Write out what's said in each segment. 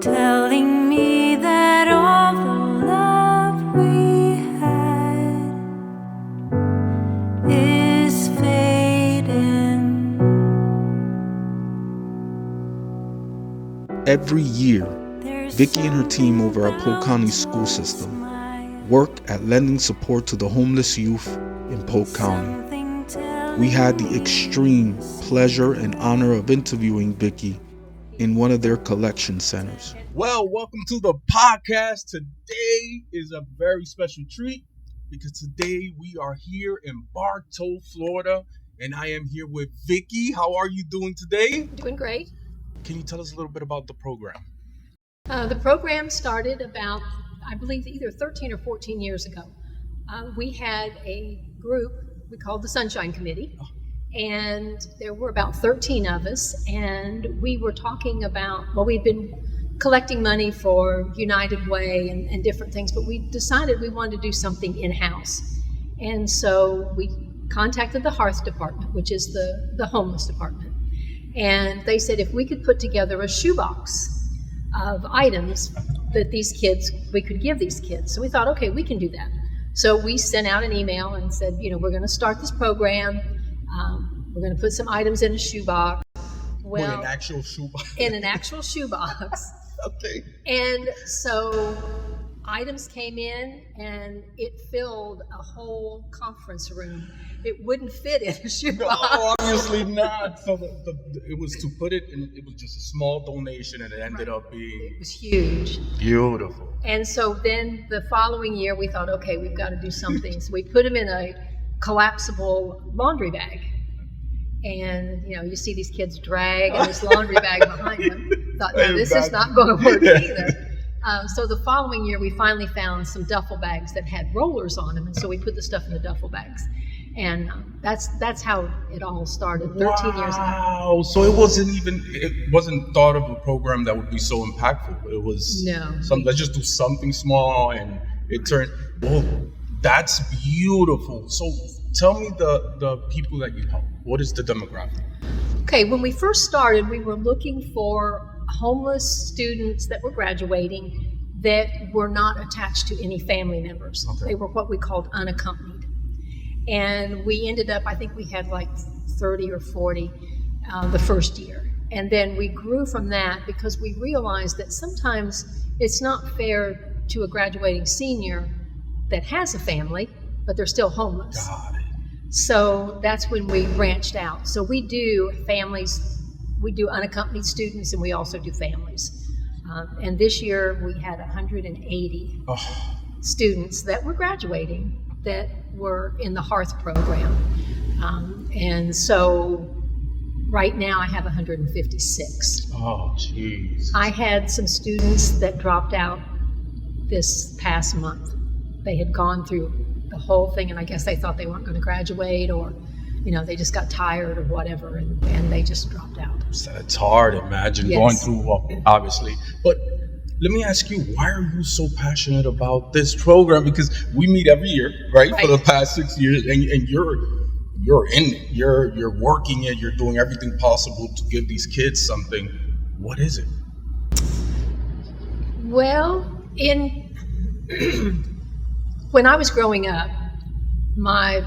telling me that all the love we had is fading. Every year, Vickie and her team over at Polk County School System work at lending support to the homeless youth in Polk County. We had the extreme pleasure and honor of interviewing Vickie in one of their collection centers. Well, welcome to the podcast. Today is a very special treat because today we are here in Bartow, Florida, and I am here with Vickie. How are you doing today? Doing great. Can you tell us a little bit about the program? The program started about, I believe, either 13 or 14 years ago. We had a group we called the Sunshine Committee, and there were about 13 of us, and we were talking about, well, we'd been collecting money for United Way and different things, but we decided we wanted to do something in-house. And so we contacted the Hearth Department, which is the homeless department, and they said if we could put together a shoebox of items that we could give these kids. So we thought, okay, we can do that. So we sent out an email and said, we're going to start this program. We're going to put some items in a shoebox. Well, in an actual shoebox. In an actual shoebox. Okay. And so items came in, and it filled a whole conference room. It wouldn't fit in a shoebox. No, obviously not. So it was to put it in, it was just a small donation, and it ended up being... It was huge. Beautiful. And so then the following year, we thought, okay, we've got to do something. So we put them in a collapsible laundry bag. And, you see these kids drag this laundry bag behind them. Thought, no, this is not going to work either. So the following year, we finally found some duffel bags that had rollers on them. And so we put the stuff in the duffel bags. And that's how it all started 13 years ago. Wow. So it wasn't thought of a program that would be so impactful. It was let's just do something small, and it turned, well, that's beautiful. So tell me the people that you help. What is the demographic? Okay, when we first started, we were looking for homeless students that were graduating that were not attached to any family members. Okay. They were what we called unaccompanied. And we ended up, I think we had like 30 or 40 the first year. And then we grew from that because we realized that sometimes it's not fair to a graduating senior that has a family, but they're still homeless. Got it. So that's when we branched out. So we do families, we do unaccompanied students, and we also do families. And this year we had 180 students that were graduating that were in the Hearth program. And so right now I have 156. Oh, jeez. I had some students that dropped out this past month. They had gone through the whole thing, and I guess they thought they weren't going to graduate, or they just got tired or whatever, and they just dropped out. So it's hard, imagine going through, obviously. But let me ask you, why are you so passionate about this program? Because we meet every year, right? For the past 6 years, and you're in it. You're working it. You're doing everything possible to give these kids something. What is it? Well, when I was growing up, my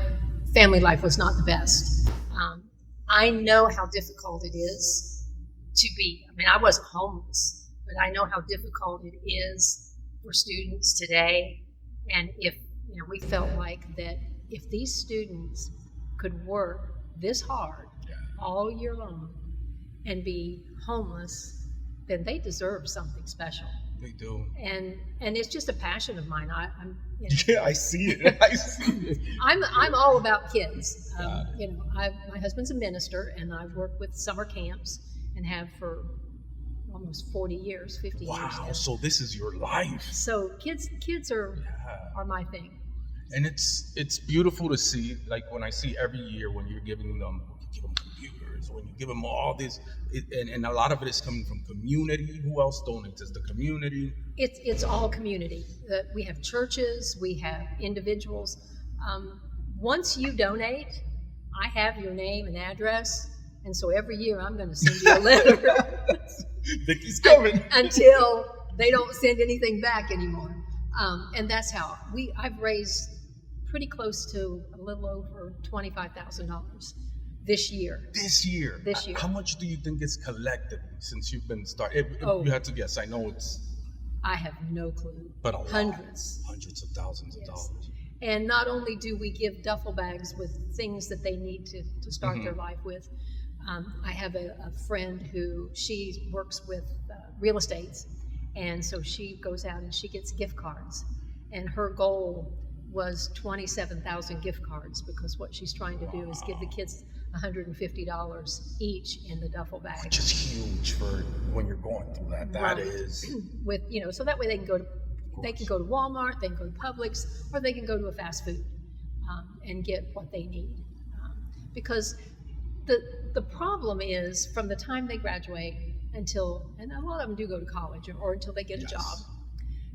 family life was not the best. I know how difficult it is to be. I wasn't homeless, but I know how difficult it is for students today. And if we felt like that if these students could work this hard all year long and be homeless, then they deserve something special. They do. And it's just a passion of mine. Yeah, I see it. I see it. I'm all about kids. My husband's a minister, and I've worked with summer camps and have for almost 40 years, 50 years now. Wow, so this is your life. So kids are my thing. And it's beautiful to see, like when I see every year when you're giving them computers, when you give them all this, and a lot of it is coming from community. Who else donates? Is the community? It's all community. We have churches, we have individuals. Once you donate, I have your name and address, and so every year I'm going to send you a letter. Vickie's coming. Until they don't send anything back anymore. And that's how I've raised pretty close to a little over $25,000 this year. This year. How much do you think is collected since you've been started? If you had to guess, I know I have no clue. But a lot. Hundreds of thousands of dollars. And not only do we give duffel bags with things that they need to start their life with, I have a friend who she works with real estates, and so she goes out and she gets gift cards, and her goal was 27,000 gift cards, because what she's trying to do is give the kids $150 each in the duffel bag, which is huge for when you're going through that. That is with so that way they can go to Walmart, they can go to Publix, or they can go to a fast food and get what they need, because the problem is from the time they graduate and a lot of them do go to college or until they get a job,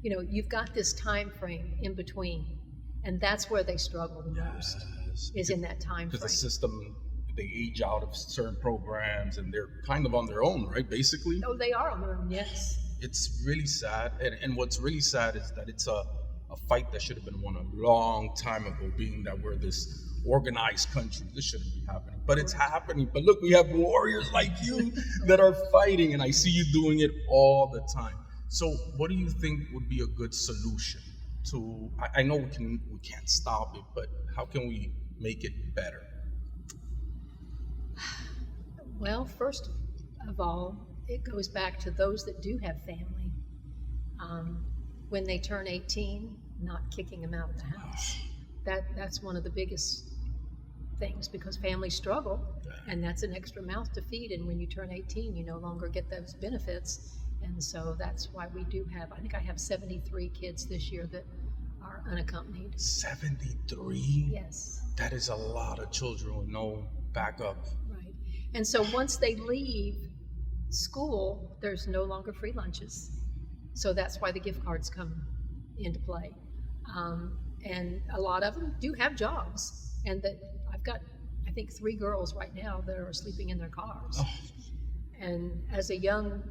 you've got this time frame in between, and that's where they struggle the most, is in that time frame. Because the system, they age out of certain programs and they're kind of on their own, right, basically? Oh, they are on their own, yes. It's really sad, and what's really sad is that it's a fight that should have been won a long time ago, being that we're this organized country. This shouldn't be happening, but it's happening. But look, we have warriors like you that are fighting, and I see you doing it all the time. So what do you think would be a good solution to, I know we can't stop it, but how can we make it better? Well, first of all, it goes back to those that do have family. When they turn 18, not kicking them out of the house. That's one of the biggest things, because families struggle, and that's an extra mouth to feed. And when you turn 18, you no longer get those benefits. And so that's why we do have, I think I have 73 kids this year that are unaccompanied. 73? Yes. That is a lot of children with no backup. Right. And so once they leave school, there's no longer free lunches. So that's why the gift cards come into play. And a lot of them do have jobs. And that I've got, I think, 3 girls right now that are sleeping in their cars. Oh. And as a young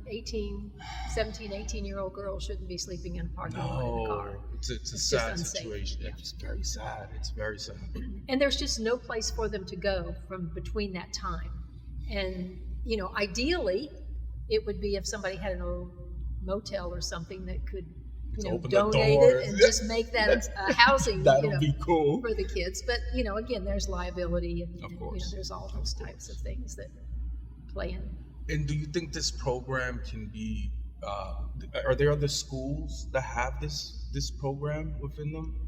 17, 18-year-old girl shouldn't be sleeping in a parking lot in a car. It's a sad situation. Yeah. It's very sad. It's very sad. And there's just no place for them to go from between that time. And, ideally, it would be if somebody had an old motel or something that could, donate it and just make that housing, be cool for the kids. But, again, there's liability and there's all those types of things that play in. And do you think this program can be, are there other schools that have this program within them?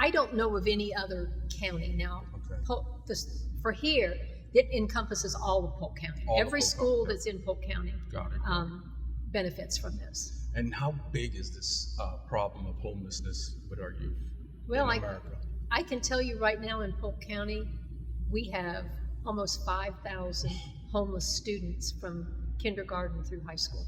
I don't know of any other county now. Okay. For here, it encompasses all of Polk County. Every school that's in Polk County benefits from this. And how big is this problem of homelessness with our youth in America? I can tell you right now in Polk County, we have almost 5,000 homeless students from kindergarten through high school.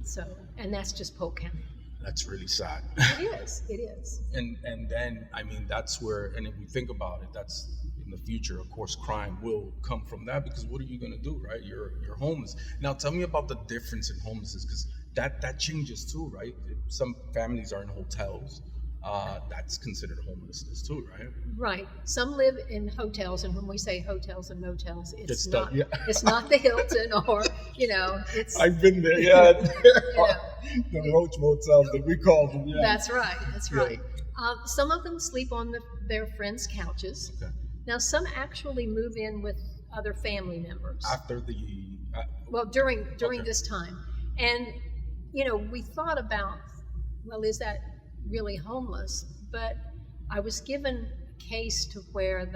So, and that's just Polk County. That's really sad. It is. And then, that's where, and if we think about it, that's in the future, of course, crime will come from that, because what are you going to do, right? You're homeless. Now, tell me about the difference in homelessness, because that changes too, right? Some families are in hotels. That's considered homelessness too, right? Right. Some live in hotels, and when we say hotels and motels, it's not the Hilton or it's. I've been there, the Roach motels that we call them. Yeah. That's right. Some of them sleep on their friends' couches. Okay. Now, some actually move in with other family members after during this time, and we thought about, well, is that really homeless? But I was given a case to where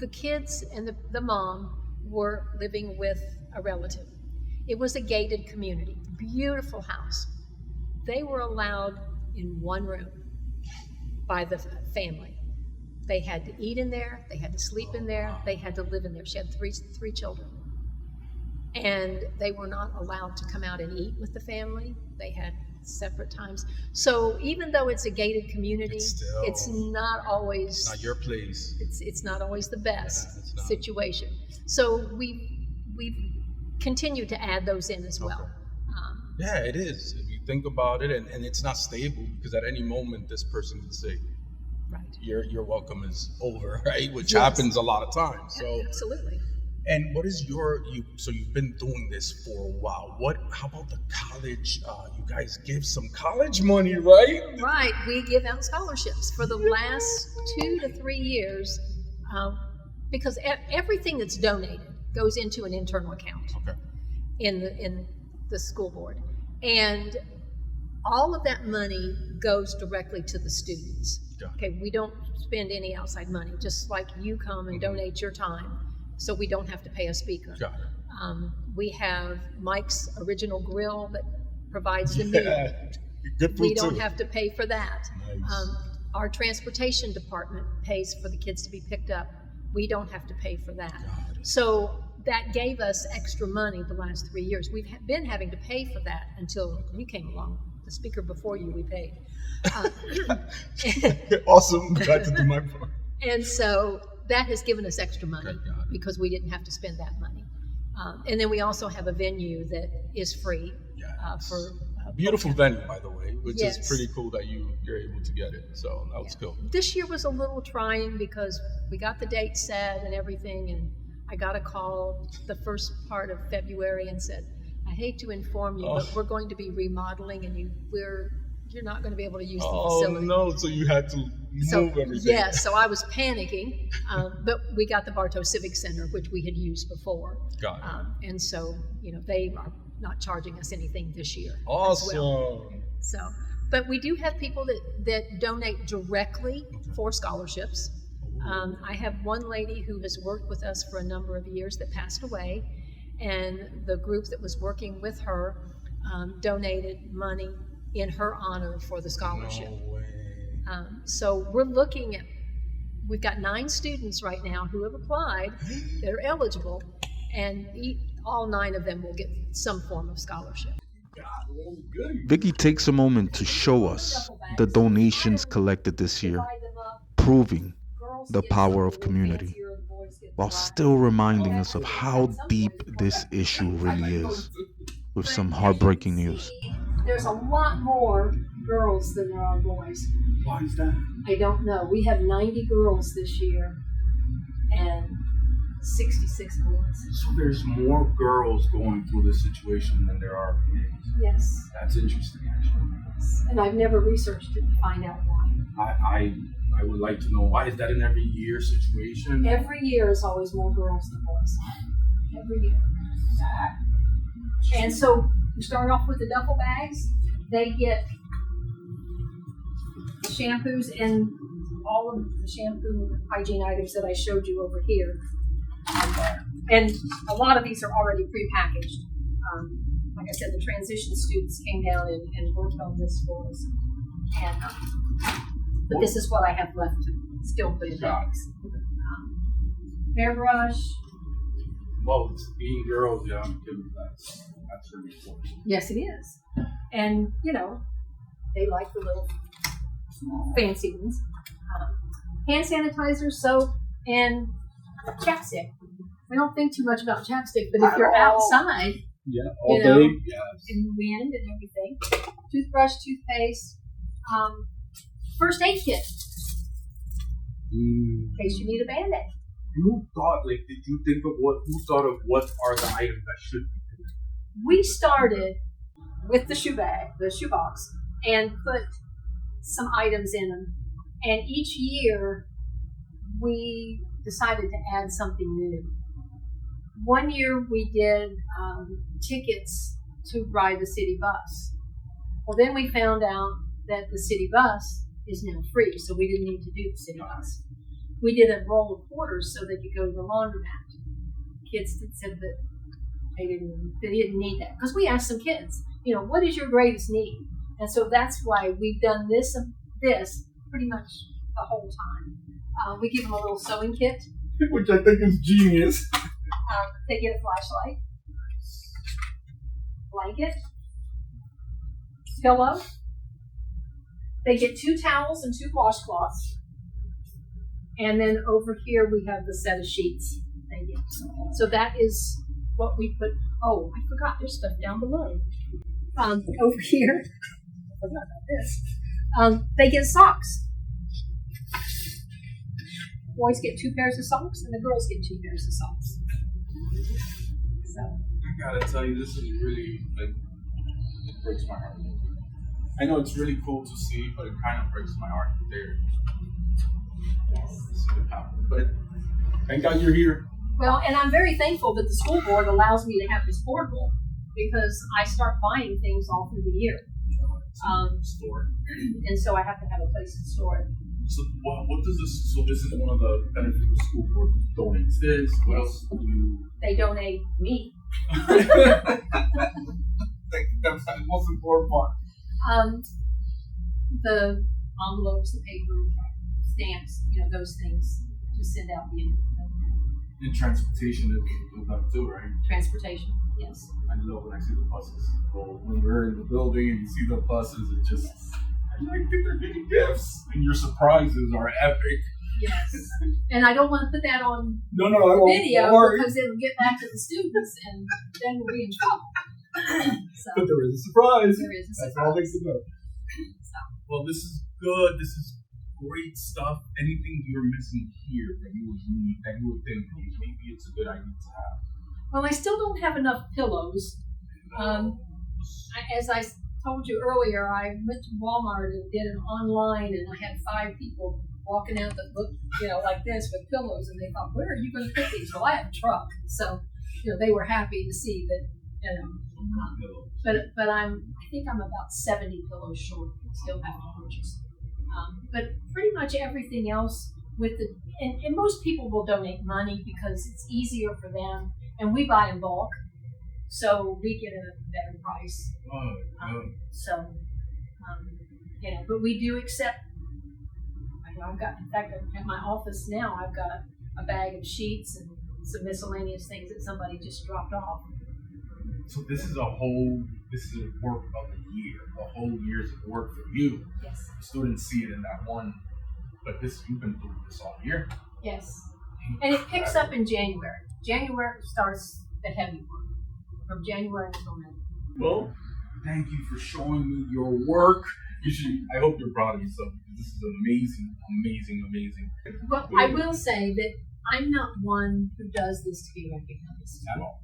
the kids and the mom were living with a relative. It was a gated community, beautiful house. They were allowed in one room by the family. They had to eat in there, they had to sleep in there, they had to live in there. She had three children. And they were not allowed to come out and eat with the family. They had separate times. So even though it's a gated community, it's not always not your place. It's not always the best situation. So we've continue to add those in as well. Okay. Yeah, it is. If you think about it, and it's not stable, because at any moment this person can say, Right. your welcome is over, right? Which Yes. happens a lot of times. So, Absolutely. and what is so you've been doing this for a while. How about the college? You guys give some college money, right? Right. We give out scholarships for the last 2 to 3 years, because everything that's donated goes into an internal account Okay. in the school board, and all of that money goes directly to the students. Yeah. Okay, we don't spend any outside money, just like you come and donate your time, so we don't have to pay a speaker. Got it. We have Mike's Original Grill that provides the meal. Yeah. Good food We don't too. have to pay for that. Nice. Our transportation department pays for the kids to be picked up. We don't have to pay for that. Got it. So that gave us extra money the last 3 years. We've been having to pay for that until you came along. The speaker before you, we paid. Awesome. Glad to do my part. And so that has given us extra money Okay, got it. because we didn't have to spend that money. And then we also have a venue that is free Yes. for Beautiful venue, by the way, which Yes. is pretty cool that you're able to get it. So that was cool. This year was a little trying because we got the date set and everything, and I got a call the first part of February and said, "I hate to inform you, but we're going to be remodeling, and you're not going to be able to use the facility." No! So you had to move everything. Yeah, so I was panicking, but we got the Bartow Civic Center, which we had used before. Got it. And so, they are not charging us anything this year. Awesome. As well. So, but we do have people that donate directly for scholarships. I have one lady who has worked with us for a number of years that passed away, and the group that was working with her donated money in her honor for the scholarship. No way. So we've got 9 students right now who have applied that are eligible, and all 9 of them will get some form of scholarship. Vickie takes a moment to show us the donations collected this year, proving the power of community, while still reminding us of how deep this issue really is, with some heartbreaking news. There's a lot more girls than there are boys. Why is that? I don't know. We have 90 girls this year and 66 boys. So there's more girls going through this situation than there are boys. Yes. That's interesting, actually. And I've never researched it to find out why. I would like to know, why is that an every year situation? Every year is always more girls than boys. Every year. And so we start off with the duffel bags. They get shampoos and all of the shampoo and hygiene items that I showed you over here. And a lot of these are already prepackaged. Like I said, the transition students came down and worked on this for us. And, but this is what I have left to still put in bags. Hairbrush. Well, being girls, yeah, I'm kidding. That's really important. Yes, it is. And, they like the little fancy ones. Hand sanitizer, soap, and chapstick. I don't think too much about chapstick, but if you're outside, All day, yes. in the wind and everything, toothbrush, toothpaste, first aid kit, in case you need a Band-Aid. Who thought of what are the items that should be in there? We started with the shoebox, and put some items in them. And each year, we decided to add something new. One year, we did tickets to ride the city bus. Well, then we found out that the city bus is now free, so we didn't need to do the city bus. We did a roll of quarters so they could go to the laundromat. Kids said that they didn't need that. Because we asked some kids, what is your greatest need? And so that's why we've done this pretty much the whole time. We give them a little sewing kit. Which I think is genius. They get a flashlight, blanket, pillow. They get 2 towels and 2 washcloths. And then over here we have the set of sheets they get. So that is what we put. Oh, I forgot. There's stuff down below. Over here. I forgot about this. They get socks. Boys get 2 pairs of socks, and the girls get 2 pairs of socks. So I gotta tell you, this is really, like, it breaks my heart. I know it's really cool to see, but it kind of breaks my heart there. yes. This could happen. But thank God you're here. Well, and I'm very thankful that the school board allows me to have this portable because I start buying things all through the year. Store. And so I have to have a place to store it. So what does this? So this is one of the benefits of the school board. Donates this. What else do you? They donate me. That's the most important part. The envelopes, the paper, stamps, those things to send out the And transportation is that too, right? transportation. Yes. I love when I see the buses. Well, when we're in the building and you see the buses, it just I think they're getting gifts, and your surprises are epic. Yes. And I don't want to put that on No, I won't. video Don't worry. because it'll get back to the students and then we'll be in trouble. But there is a surprise. There is a That's surprise. all they can know. So, Well, this is good. This is great stuff. Anything you're missing here that you would need, that you would think maybe it's a good idea to have? well, I still don't have enough pillows. As I told you earlier, I went to Walmart and did it online, and I had 5 people walking out that looked, like this with pillows, and they thought, "Where are you going to put these?" Well, I have a truck, so they were happy to see that. But I think I'm about 70 pillows short. Still have to purchase. But pretty much everything else with and most people will donate money because it's easier for them, and we buy in bulk, so we get a better price. But we do accept. I've got, in fact, at my office now, I've got a bag of sheets and some miscellaneous things that somebody just dropped off. So this is a work of a year, a whole year's of work for you. Yes. The students see it in that one, but you've been doing this all year. Yes. And it picks up in January. January starts the heavy work from January until May. Well, thank you for showing me your work. I hope you're proud of yourself because this is amazing. Well, I will say that I'm not one who does this to be recognized. At all.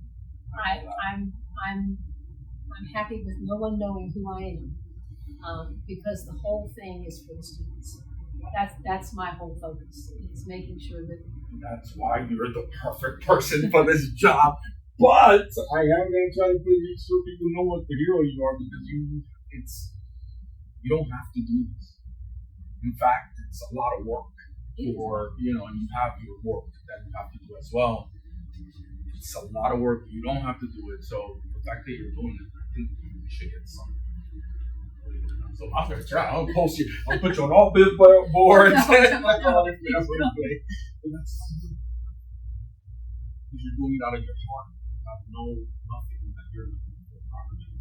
I'm happy with no one knowing who I am, because the whole thing is for the students. That's my whole focus. It's making sure that. That's why you're the perfect person for this job. But I am going to try to make sure people know what the hero you are because you don't have to do this. In fact, it's a lot of work. And you have your work that you have to do as well. It's a lot of work. You don't have to do it. So the fact that you're doing it, I think you should get some. So I'm going to try. I'll post you. I'll put you on all billboards. You're doing it out of your heart. I know nothing that you're looking for other than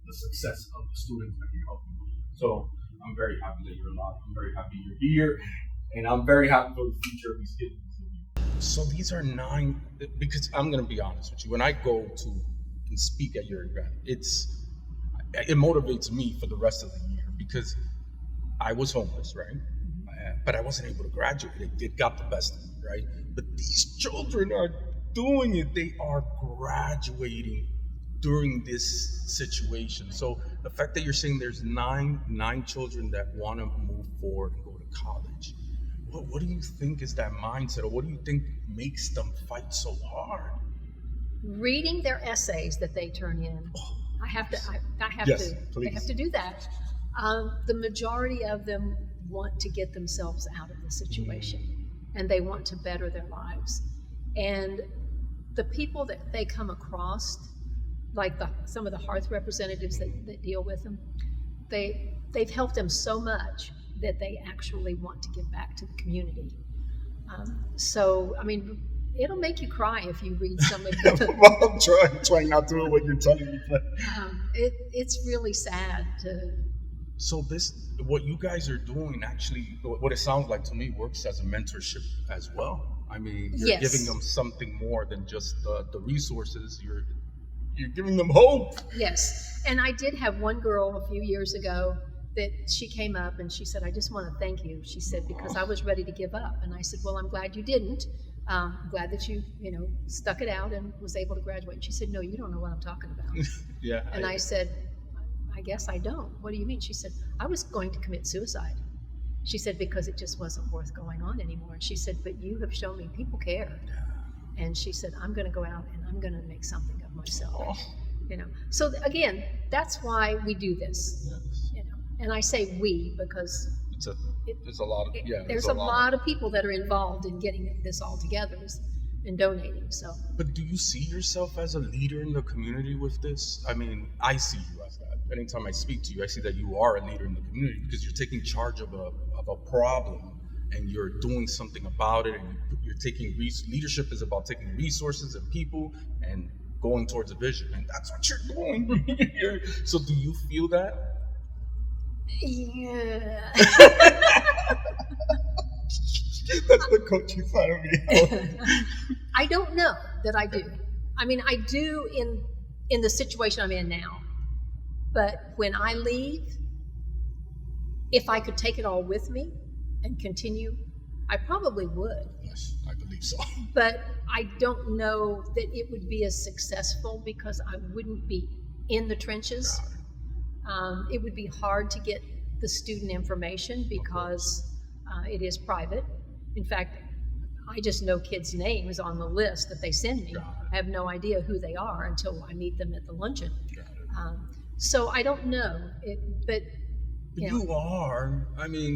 the success of the students that you're helping. So I'm very happy that you're alive. I'm very happy you're here. And I'm very happy for the future of these kids. So these are 9, because I'm going to be honest with you. When I go to and speak at your event, it motivates me for the rest of the year because I was homeless, right? But I wasn't able to graduate. It got the best of me, right? But these children are doing it. They are graduating during this situation. So the fact that you're saying there's nine children that want to move forward and go to college, what do you think is that mindset, or what do you think makes them fight so hard? Reading their essays that they turn in. I have to. Yes, They please. have to do that. The majority of them want to get themselves out of the situation, and they want to better their lives. And the people that they come across, like some of the hearth representatives that deal with them, they've helped them so much that they actually want to give back to the community. So, I mean, it'll make you cry if you read some of them. Well, I'm trying not to do what you're telling me. It's really sad to. So what you guys are doing actually, what it sounds like to me, works as a mentorship as well. I mean, you're Yes. giving them something more than just the resources. You're giving them hope. Yes. And I did have one girl a few years ago that she came up and she said, I just want to thank you. She said, because I was ready to give up. And I said, well, I'm glad you didn't. I'm glad that you stuck it out and was able to graduate. And she said, no, you don't know what I'm talking about. Yeah. And I said, I guess I don't. What do you mean? She said, I was going to commit suicide. She said, because it just wasn't worth going on anymore. And she said, but you have shown me people care. And she said, I'm going to go out and I'm going to make something of myself. So again, that's why we do this. Yes. And I say we because there's a lot of there's a lot of people that are involved in getting this all together and donating. So. But do you see yourself as a leader in the community with this? I mean, I see you as that. Anytime I speak to you, I see that you are a leader in the community because you're taking charge of a problem and you're doing something about it. And you're taking leadership is about taking resources and people and going towards a vision, and that's what you're doing. So, do you feel that? Yeah. That's the coaching side of me. I don't know that I do. I mean, I do in the situation I'm in now. But when I leave, if I could take it all with me and continue, I probably would. Yes, I believe so. But I don't know that it would be as successful because I wouldn't be in the trenches. It would be hard to get the student information because it is private. In fact, I just know kids' names on the list that they send me. I have no idea who they are until I meet them at the luncheon. So I don't know, but you are. I mean,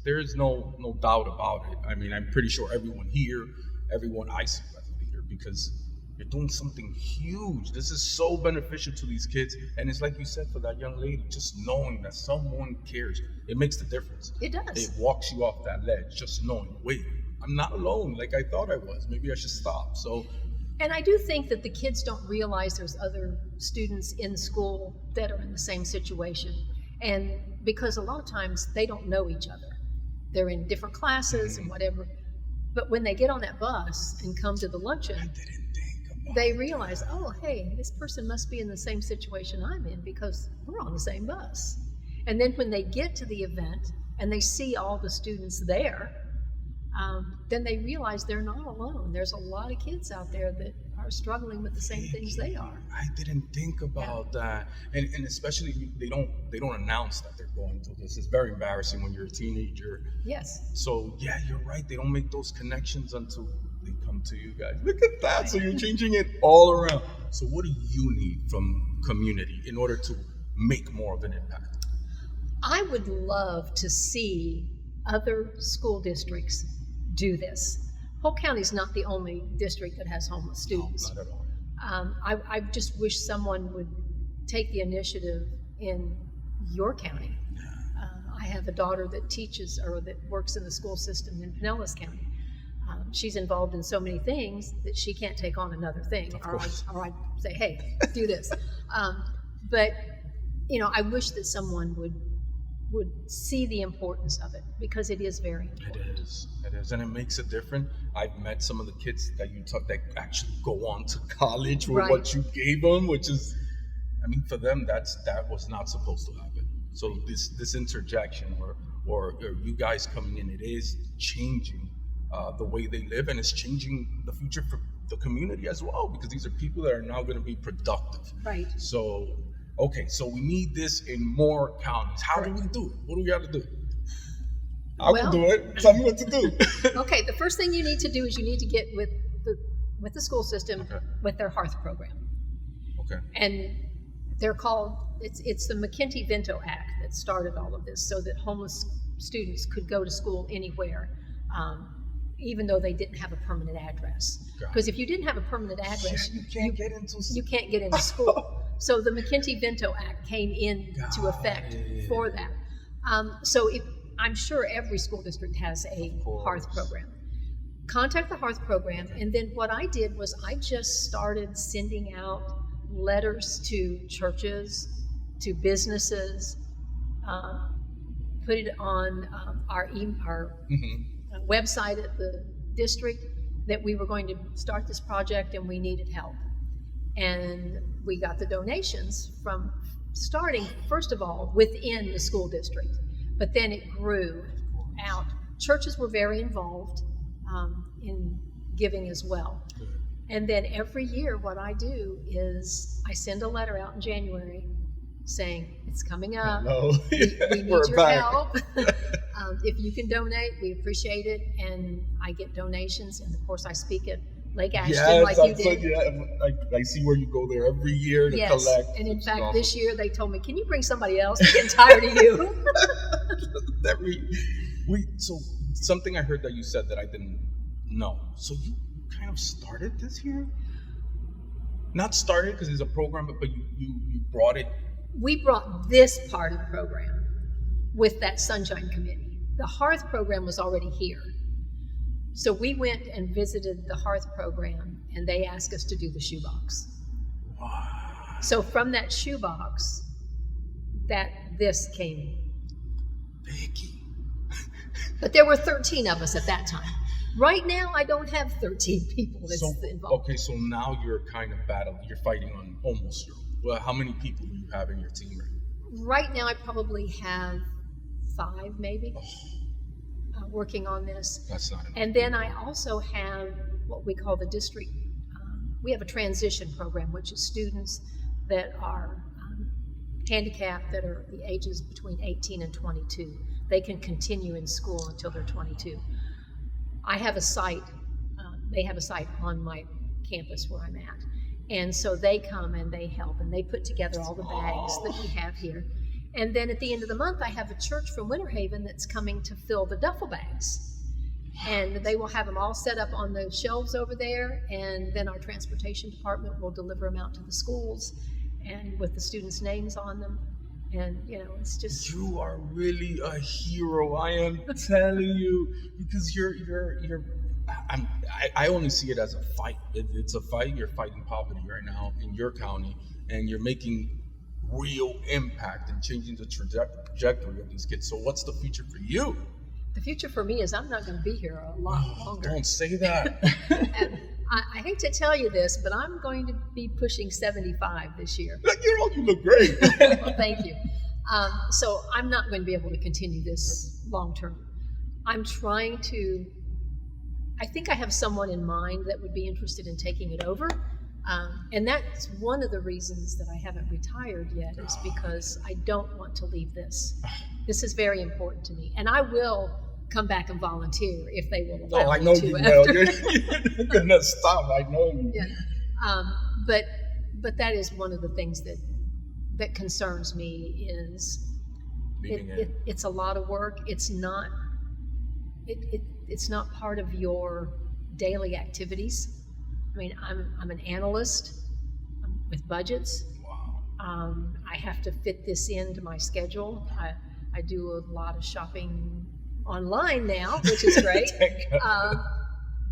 there's no doubt about it. I mean, I'm pretty sure everyone here, everyone I see as a leader, because you're doing something huge. This is so beneficial to these kids, and it's like you said for that young lady, just knowing that someone cares, it makes the difference. It does. It walks you off that ledge, just knowing, wait, I'm not alone like I thought I was. Maybe I should stop. So. And I do think that the kids don't realize there's other students in school that are in the same situation. And because a lot of times they don't know each other. They're in different classes and whatever. But when they get on that bus and come to the luncheon, they realize, oh, hey, this person must be in the same situation I'm in because we're on the same bus. And then when they get to the event and they see all the students there, then they realize they're not alone. There's a lot of kids out there that are struggling with the same things they are. I didn't think about that, and especially they don't announce that they're going through this. It's very embarrassing when you're a teenager. Yes. So yeah, you're right. They don't make those connections until they come to you guys. Look at that. So you're changing it all around. So what do you need from community in order to make more of an impact? I would love to see other school districts do this. Polk County is not the only district that has homeless students. No, not at all. I just wish someone would take the initiative in your county. I have a daughter that teaches or that works in the school system in Pinellas County. She's involved in so many things that she can't take on another thing. Or I say, hey, do this. But I wish that someone would see the importance of it because it is very important. It is, and it makes a difference. I've met some of the kids that you talk that actually go on to college with what you gave them, which is, I mean, for them that was not supposed to happen. So this interjection or you guys coming in, it is changing the way they live, and it's changing the future for the community as well, because these are people that are now going to be productive. Right. So. Okay, so we need this in more counties. How do we do it? What do we got to do? I will do it. Tell me what to do. Okay, the first thing you need to do is you need to get with the school system with their Hearth program. Okay. And they're called, it's the McKenty-Vento Act that started all of this so that homeless students could go to school anywhere, even though they didn't have a permanent address. Because if you didn't have a permanent address, you can't get into school. So the McKenty-Vento Act came into effect for that. So I'm sure every school district has a Hearth program. Contact the Hearth program, and then what I did was I just started sending out letters to churches, to businesses, put it on our website at the district that we were going to start this project and we needed help. And we got the donations from starting, first of all, within the school district, but then it grew out. Churches were very involved in giving as well. And then every year what I do is I send a letter out in January saying, it's coming up, we need your help. If you can donate, we appreciate it. And I get donations, and of course I speak at Lake Ashton like you did. I see where you go there every year to collect. And in fact, this year they told me, can you bring somebody else? I'm getting tired of you. So something I heard that you said that I didn't know. So you kind of started this here? Not started because it's a program, but you brought it. We brought this part of the program with that Sunshine Committee. The Hearth program was already here. So we went and visited the Hearth program, and they asked us to do the shoebox. Wow. So from that shoebox, this came. Vickie. But there were 13 of us at that time. Right now, I don't have 13 people that's involved. Okay, so now you're kind of you're fighting on almost your. Well, how many people do you have in your team right now? Right now, I probably have 5, maybe, working on this. That's not enough. And then I also have what we call the district. We have a transition program, which is students that are handicapped that are the ages between 18 and 22. They can continue in school until they're 22. I have a site, they have a site on my campus where I'm at. And so they come and they help, and they put together all the bags that we have here. And then at the end of the month, I have a church from Winter Haven that's coming to fill the duffel bags. And they will have them all set up on the shelves over there, and then our transportation department will deliver them out to the schools and with the students' names on them. And, it's just... You are really a hero, I am telling you, because I only see it as a fight. It's a fight. You're fighting poverty right now in your county, and you're making real impact and changing the trajectory of these kids. So what's the future for you? The future for me is I'm not going to be here a lot longer. Don't say that. And I hate to tell you this, but I'm going to be pushing 75 this year. You look great. Well, thank you. So I'm not going to be able to continue this long term. I'm trying to... I think I have someone in mind that would be interested in taking it over. And that's one of the reasons that I haven't retired yet, is because I don't want to leave this. This is very important to me. And I will come back and volunteer if they will allow me to. I know you will. You're going to stop. I know you. Yeah. But that is one of the things that concerns me is it's a lot of work. It's not part of your daily activities. I mean, I'm an analyst with budgets. Wow. I have to fit this into my schedule. I do a lot of shopping online now, which is great.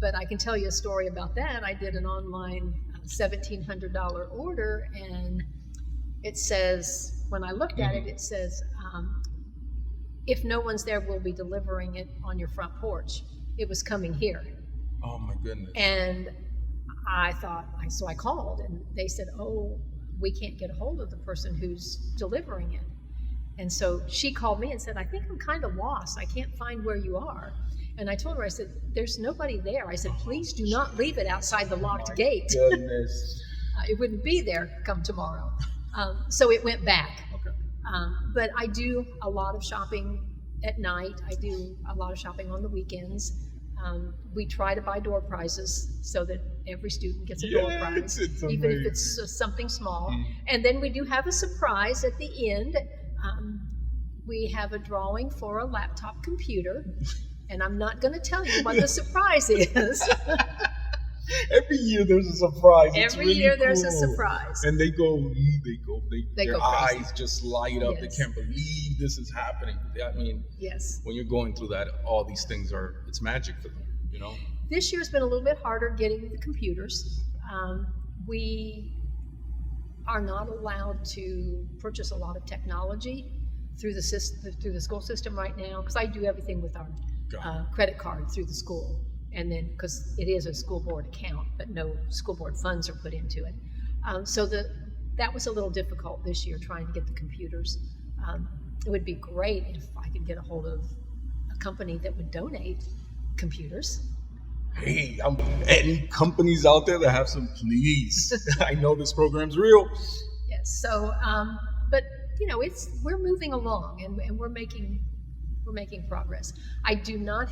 But I can tell you a story about that. I did an online $1,700 order, and it says, when I looked at it, it says, if no one's there, we'll be delivering it on your front porch. It was coming here. Oh my goodness. And I thought, so I called, and they said, we can't get a hold of the person who's delivering it. And so she called me and said, I think I'm kind of lost. I can't find where you are. And I told her, I said, there's nobody there. I said, please do not leave it outside the locked gate. Goodness. It wouldn't be there come tomorrow. So it went back. Okay. But I do a lot of shopping at night. I do a lot of shopping on the weekends. We try to buy door prizes so that every student gets a door prize, even if it's something small. And then we do have a surprise at the end. We have a drawing for a laptop computer, and I'm not going to tell you what the surprise is. Every year there's a surprise. Every year there's a surprise. And their go eyes crazy. just light up. Yes. They can't believe this is happening. I mean, Yes. when you're going through that, all these things it's magic for them, This year's been a little bit harder getting the computers. We are not allowed to purchase a lot of technology through the school system right now, because I do everything with our credit card through the school. and then because it is a school board account, but no school board funds are put into it. So that was a little difficult this year trying to get the computers. It would be great if I could get a hold of a company that would donate computers. Hey, any companies out there that have some, please. I know this program's real. Yes. So, but we're moving along, and we're making progress. I do not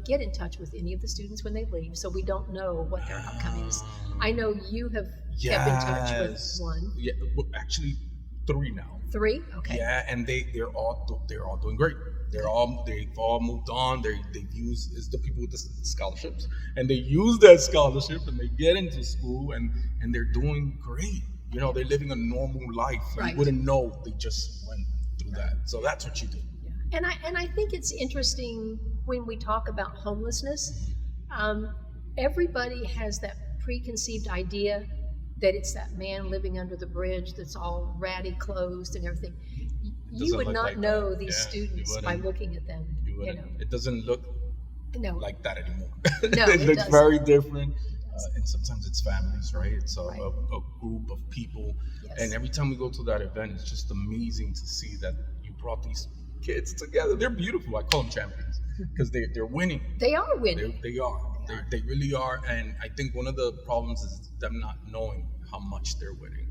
get in touch with any of the students when they leave, so we don't know what their outcome is. I know you have kept in touch with one. Yeah, well, actually 3 now. 3? Okay. Yeah, and they're all doing great. They've all moved on. They've used, it's the people with the scholarships, and they use that scholarship and they get into school and they're doing great. They're living a normal life. Right. You wouldn't know they just went through that. So that's what you do. Yeah. And I think it's interesting when we talk about homelessness. Everybody has that preconceived idea that it's that man living under the bridge that's all ratty closed and everything. You would not know these students by looking at them. It doesn't look like that anymore. No, it looks doesn't. very different. And sometimes it's families, right? It's a group of people. Yes. And every time we go to that event, it's just amazing to see that you brought these kids together. They're beautiful. I call them champions because they're winning. They are winning. They are. They really are. And I think one of the problems is them not knowing how much they're winning.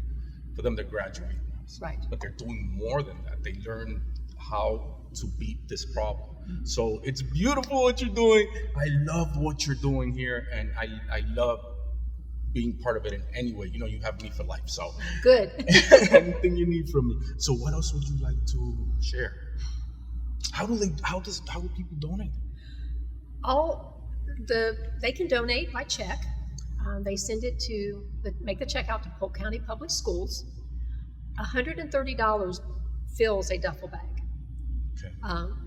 For them, they're graduating. Right. But they're doing more than that. They learn how to beat this problem. Mm-hmm. So it's beautiful what you're doing. I love what you're doing here, and I love being part of it in any way. You have me for life. So good. Anything you need from me. So what else would you like to share? How do people donate? They can donate by check. They send it make the check out to Polk County Public Schools. $130 fills a duffel bag. Okay.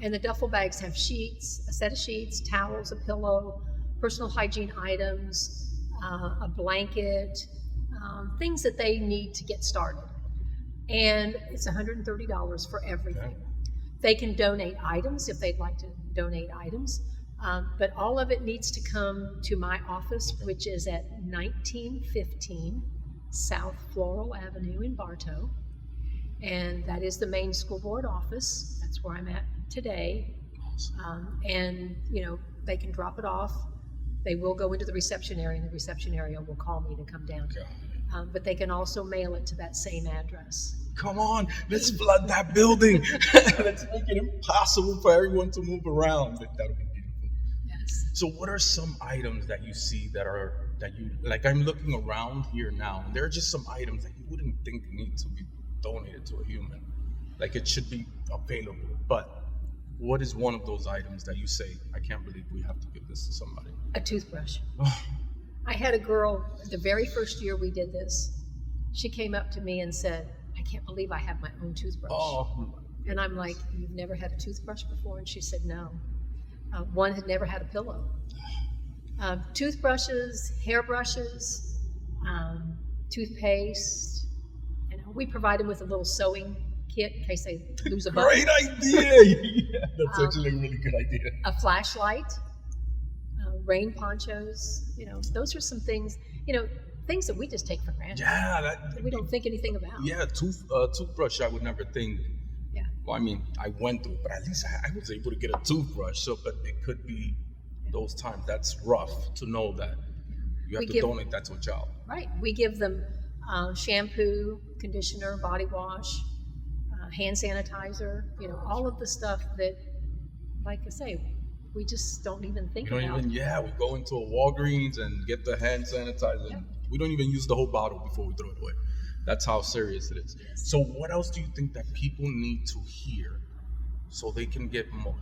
And the duffel bags have sheets, a set of sheets, towels, a pillow, personal hygiene items, a blanket, things that they need to get started. And it's $130 for everything. Okay. They can donate items if they'd like to donate items. But all of it needs to come to my office, which is at 1915 South Floral Avenue in Bartow. And that is the main school board office. That's where I'm at today. And they can drop it off. They will go into the reception area, and the reception area will call me to come down. But they can also mail it to that same address. Come on, let's flood that building. Let's make it impossible for everyone to move around. That'll be beautiful. Yes. So what are some items that you see that you like? I'm looking around here now, and there are just some items that you wouldn't think need to be donated to a human. Like it should be available. But what is one of those items that you say, I can't believe we have to give this to somebody? A toothbrush. I had a girl, the very first year we did this, she came up to me and said, I can't believe I have my own toothbrush. Oh. And I'm like, you've never had a toothbrush before? And she said, no. One had never had a pillow. Toothbrushes, hairbrushes, toothpaste. We provide them with a little sewing kit in case they lose a button. Great idea! Yeah, that's actually a really good idea. A flashlight, rain ponchos. Those are some things. Things that we just take for granted. Yeah, that we don't think anything about. Yeah, toothbrush I would never think. Yeah. Well, I mean, I went through it, but at least I was able to get a toothbrush. So, but it could be those times. That's rough to know that you have to donate that to a child. Right. We give them shampoo, conditioner, body wash, hand sanitizer. All of the stuff that, like I say, we just don't even think about. We go into a Walgreens and get the hand sanitizer. Yep. We don't even use the whole bottle before we throw it away. That's how serious it is. Yes. So what else do you think that people need to hear so they can get more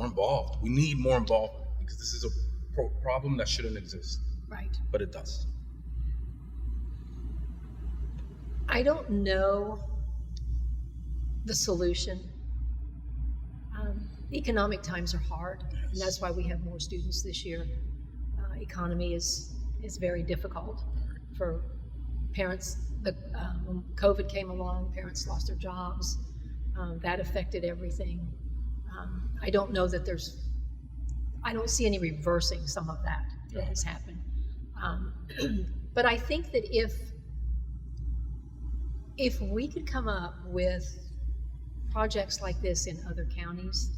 involved? We need more involvement because this is a problem that shouldn't exist. Right. But it does. I don't know the solution. Economic times are hard, yes. And that's why we have more students this year. Economy is very difficult for parents. When COVID came along, parents lost their jobs. That affected everything. I don't know that I don't see any reversing some of that has happened. But I think that if we could come up with projects like this in other counties,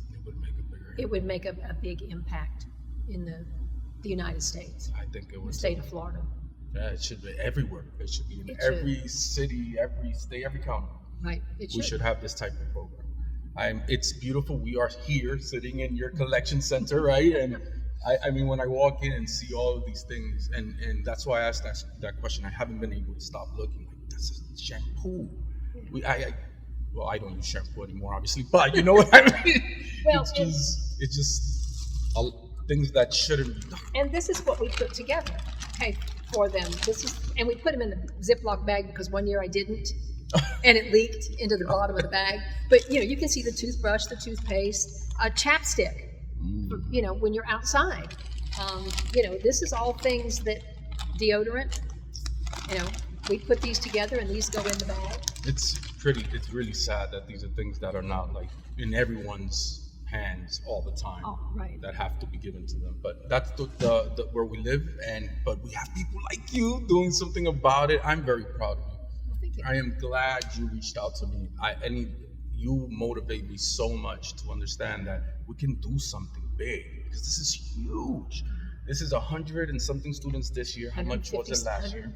it would make a big impact in the United States. I think it would. The state of Florida. Yeah, it should be everywhere. It should be in every city, every state, every county. Right. We should have this type of program. It's beautiful. We are here sitting in your collection center, right? And I mean, when I walk in and see all of these things, and that's why I asked that question. I haven't been able to stop looking. Like, that's a shampoo. Well, I don't use shampoo anymore, obviously, but you know what I mean. Well, it's just things that shouldn't be done. And this is what we put together, okay, for them. And we put them in the Ziploc bag because one year I didn't, and it leaked into the bottom of the bag. But you can see the toothbrush, the toothpaste, a chapstick. When you're outside, this is all things that deodorant. We put these together, and these go in the bag. It's really sad that these are things that are not like in everyone's hands all the time. Oh, right. That have to be given to them. But that's the where we live, but we have people like you doing something about it. I'm very proud of you. Well, thank you. I am glad you reached out to me. You motivate me so much to understand that we can do something big, because this is huge. This is 100 and something students this year. How much was it last year?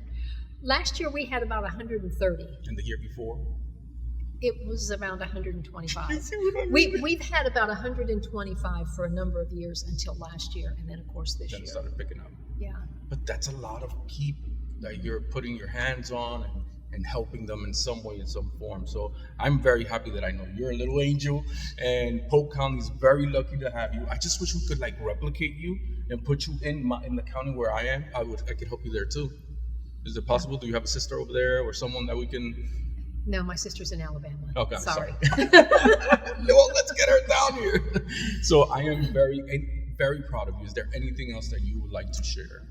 Last year we had about 130. And the year before? It was around 125. We've had about 125 for a number of years until last year, and then of course this year. Then it started picking up. Yeah. But that's a lot of people that you're putting your hands on and helping them in some way, in some form. So I'm very happy that I know you're a little angel, and Polk County is very lucky to have you. I just wish we could replicate you and put you in the county where I am. I could help you there too. Is it possible? Do you have a sister over there or someone that we can? No, my sister's in Alabama. Okay, sorry. Well, let's get her down here. So I am very, very proud of you. Is there anything else that you would like to share?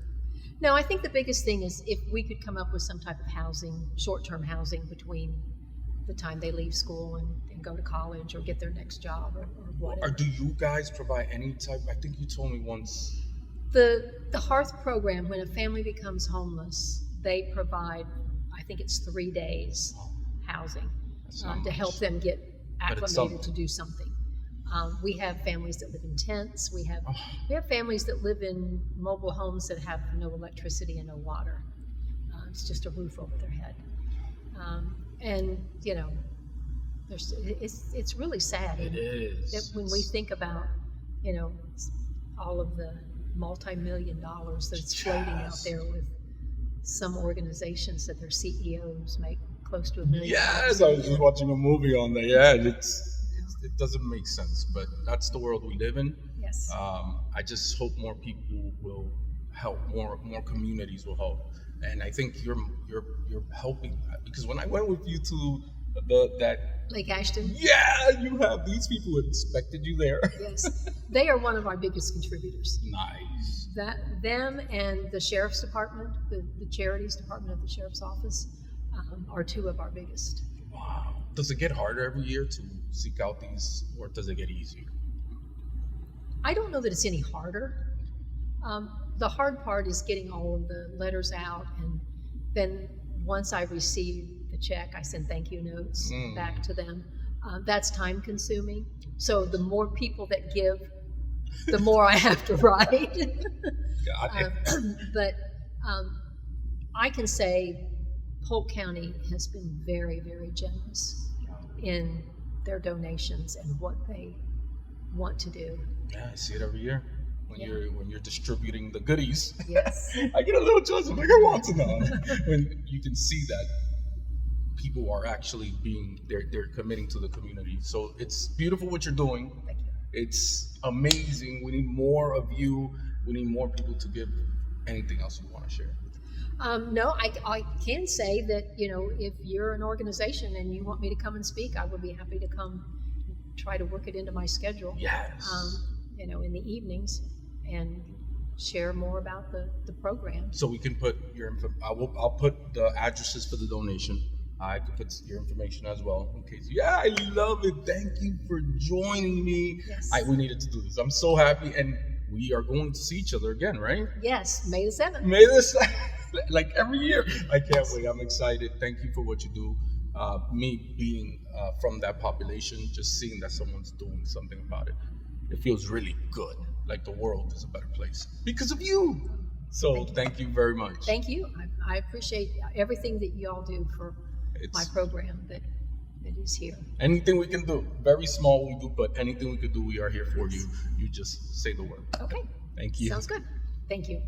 No, I think the biggest thing is if we could come up with some type of housing, short-term housing between the time they leave school and go to college or get their next job or whatever. Or do you guys provide any type? I think you told me once. The Hearth program, when a family becomes homeless, they provide, I think it's 3 days housing to help them get acclimated to do something. We have families that live in tents. We have families that live in mobile homes that have no electricity and no water. It's just a roof over their head. And it's really sad. It is. That when we think about all of the multi-million dollars that's floating out there with some organizations that their CEOs make close to $1 million. Yes, I was just watching a movie on there. Yeah, it doesn't make sense, but that's the world we live in. Yes. I just hope more people will help, more communities will help, and I think you're helping, because when I went with you to that Lake Ashton. Yeah, you have these people who expected you there. Yes, they are one of our biggest contributors. Nice. Them and the sheriff's department, the charities department of the sheriff's office, are two of our biggest. Wow. Does it get harder every year to seek out these, or does it get easier? I don't know that it's any harder. The hard part is getting all of the letters out, and then once I receive the check, I send thank you notes back to them. That's time consuming. So the more people that give, the more I have to write. Got it. But I can say Polk County has been very, very generous in their donations and what they want to do. Yeah, I see it every year when you're distributing the goodies. Yes. I get a little jealous. I'm like, I want to know. When you can see that people are actually they're committing to the community. So it's beautiful what you're doing. Thank you. It's amazing. We need more of you. We need more people to give. Anything else you want to share? No, I can say that, if you're an organization and you want me to come and speak, I would be happy to come try to work it into my schedule. Yes. In the evenings and share more about the program. So we can put your info. I'll put the addresses for the donation. I can put your information as well in case. Yeah, I love it. Thank you for joining me. Yes. We needed to do this. I'm so happy. And we are going to see each other again, right? Yes, May the 7th. May this like every year. I can't wait. I'm excited. Thank you for what you do. Me being from that population, just seeing that someone's doing something about it, it feels really good. Like the world is a better place because of you. So thank you very much. Thank you. I appreciate everything that you all do for my program that is here. Anything we can do, very small we do, but anything we could do, we are here for you. You just say the word. Okay. Thank you. Sounds good. Thank you.